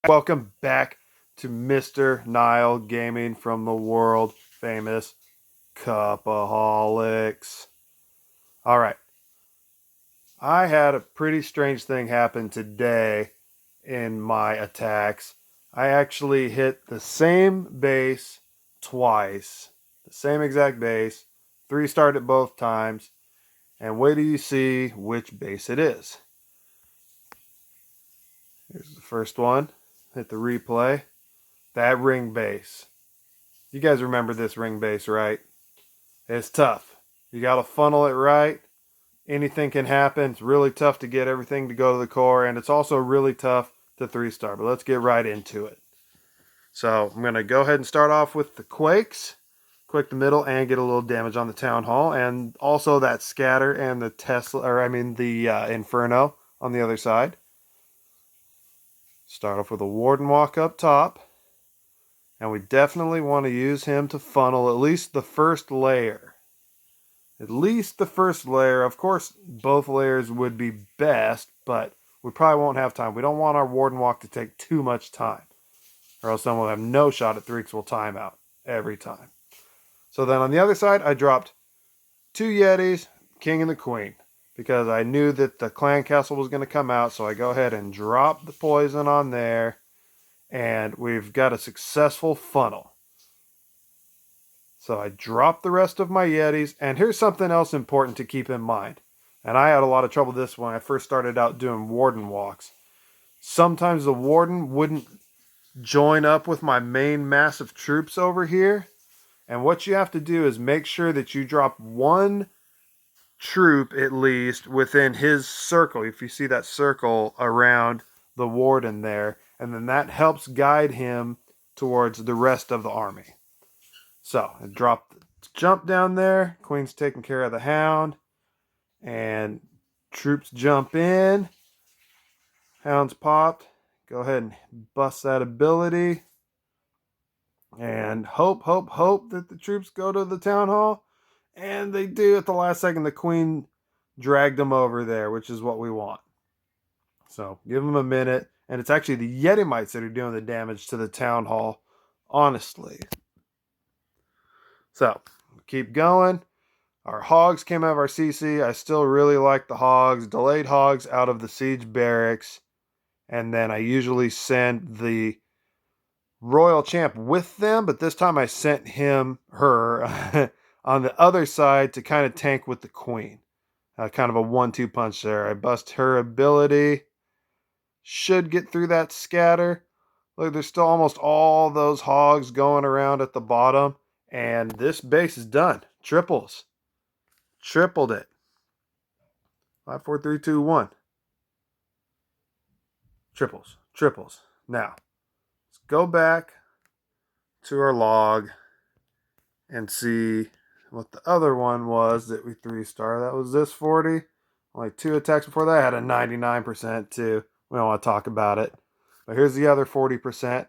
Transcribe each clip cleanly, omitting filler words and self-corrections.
Welcome back to Mr. Nile Gaming from the world famous Cupaholics. All right. I had a pretty strange thing happen today in my attacks. I actually hit the same base twice, the same exact base, 3-starred it both times, and wait till you see which base it is. Here's the first one. Hit the replay. That ring base. You guys remember this ring base, right? It's tough. You got to funnel it right. Anything can happen. It's really tough to get everything to go to the core, and it's also really tough to 3-star. But let's get right into it. So I'm going to go ahead and start off with the Quakes. Quake the middle and get a little damage on the Town Hall, and also that Scatter and the Inferno on the other side. Start off with a Warden Walk up top. And we definitely want to use him to funnel at least the first layer. At least the first layer. Of course, both layers would be best, but we probably won't have time. We don't want our Warden Walk to take too much time, or else then we'll have no shot at 3 because we'll time out every time. So then on the other side, I dropped 2 Yetis, King and the Queen, because I knew that the Clan Castle was going to come out, so I go ahead and drop the poison on there. And we've got a successful funnel. So I dropped the rest of my Yetis. And here's something else important to keep in mind. And I had a lot of trouble with this when I first started out doing Warden Walks. Sometimes the Warden wouldn't join up with my main mass of troops over here. And what you have to do is make sure that you drop one troop at least within his circle. If you see that circle around the Warden there. And then that helps guide him towards the rest of the army. So I dropped the jump down there. Queen's taking care of the Hound. And troops jump in. Hound's popped. Go ahead and bust that ability. And hope that the troops go to the Town Hall. And they do at the last second. The Queen dragged them over there, which is what we want. So give them a minute. And it's actually the Yeti Mites that are doing the damage to the Town Hall, honestly. So, keep going. Our Hogs came out of our CC. I still really like the Hogs. Delayed Hogs out of the Siege Barracks. And then I usually send the Royal Champ with them. But this time I sent her, on the other side to kind of tank with the Queen. Kind of a 1-2 punch there. I bust her ability. Should get through that scatter. Look, there's still almost all those Hogs going around at the bottom. And this base is done. Triples. Tripled it. 5, 4, 3, 2, 1. Triples. Triples. Now, let's go back to our log and see what the other one was that we 3-star. That was this 40. Only 2 attacks before that. I had a 99% too. We don't want to talk about it. But here's the other 40%.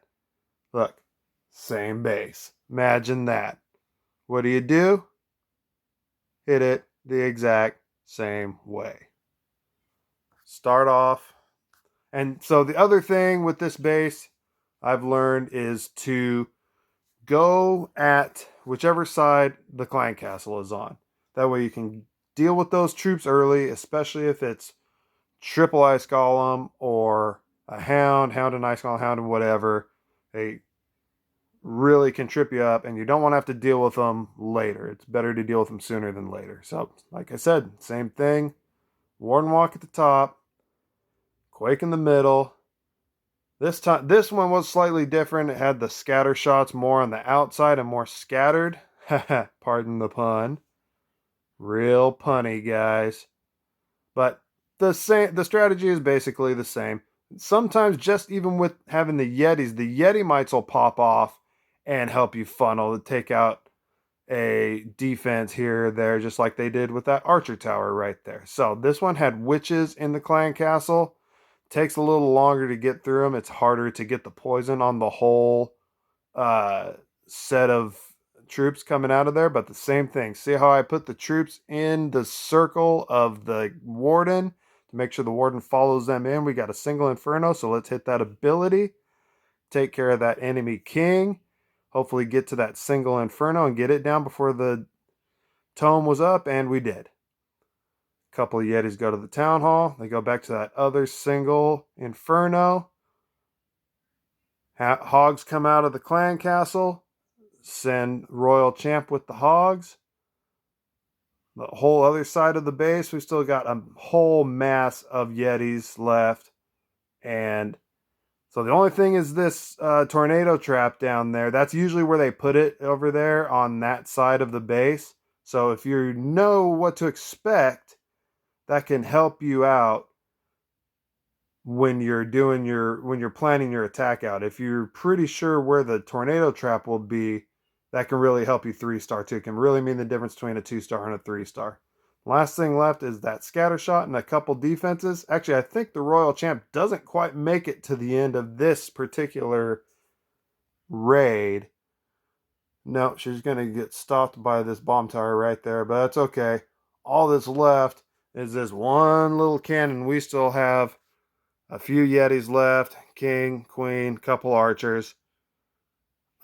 Look, same base. Imagine that. What do? Hit it the exact same way. Start off. And so the other thing with this base I've learned is to go at whichever side the Clan Castle is on. That way you can deal with those troops early, especially if it's triple Ice Golem or a Hound and Ice Golem, Hound and whatever. They really can trip you up, and you don't want to have to deal with them later. It's better to deal with them sooner than later. So, like I said, same thing. Warden Walk at the top. Quake in the middle. This one was slightly different. It had the scatter shots more on the outside and more scattered. Pardon the pun. Real punny, guys. But the strategy is basically the same. Sometimes just even with having the Yeti Mites will pop off and help you funnel to take out a defense here or there, just like they did with that Archer Tower right there. So this one had witches in the Clan Castle. Takes a little longer to get through them. It's harder to get the poison on the whole set of troops coming out of there, but the same thing. See how I put the troops in the circle of the Warden to make sure the Warden follows them in? We got a single Inferno, so let's hit that ability. take care of that enemy king. Hopefully get to that single inferno and get it down before the tome was up, and we did. A couple of Yetis go to the town hall. They go back to that other single inferno. Hogs come out of the clan castle. Send Royal Champ with the hogs. The whole other side of the base, we still got a whole mass of Yetis left. And so the only thing is this tornado trap down there. That's usually where they put it, over there on that side of the base. So if you know what to expect, that can help you out when you're planning your attack out. If you're pretty sure where the tornado trap will be, that can really help you 3-star too. It can really mean the difference between a 2-star and a 3-star. Last thing left is that scatter shot and a couple defenses. Actually, I think the Royal Champ doesn't quite make it to the end of this particular raid. No, she's going to get stopped by this bomb tower right there, but that's okay. All that's left is this one little cannon. We still have a few Yetis left. King, queen, couple archers.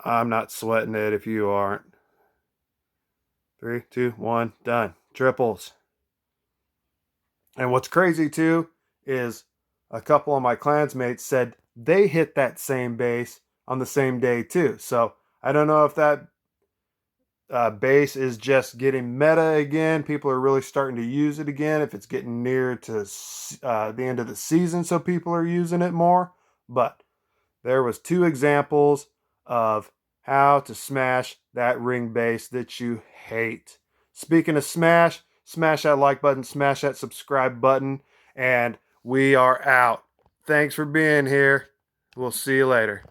I'm not sweating it if you aren't. 3, 2, 1, done. Triples. And what's crazy too is a couple of my clansmates said they hit that same base on the same day too. So I don't know if that base is just getting meta again. People are really starting to use it again. If it's getting near to the end of the season, so people are using it more. But there was 2 examples of how to smash that ring base that you hate. Speaking of smash that like button, smash that subscribe button, and we are out. Thanks for being here. We'll see you later.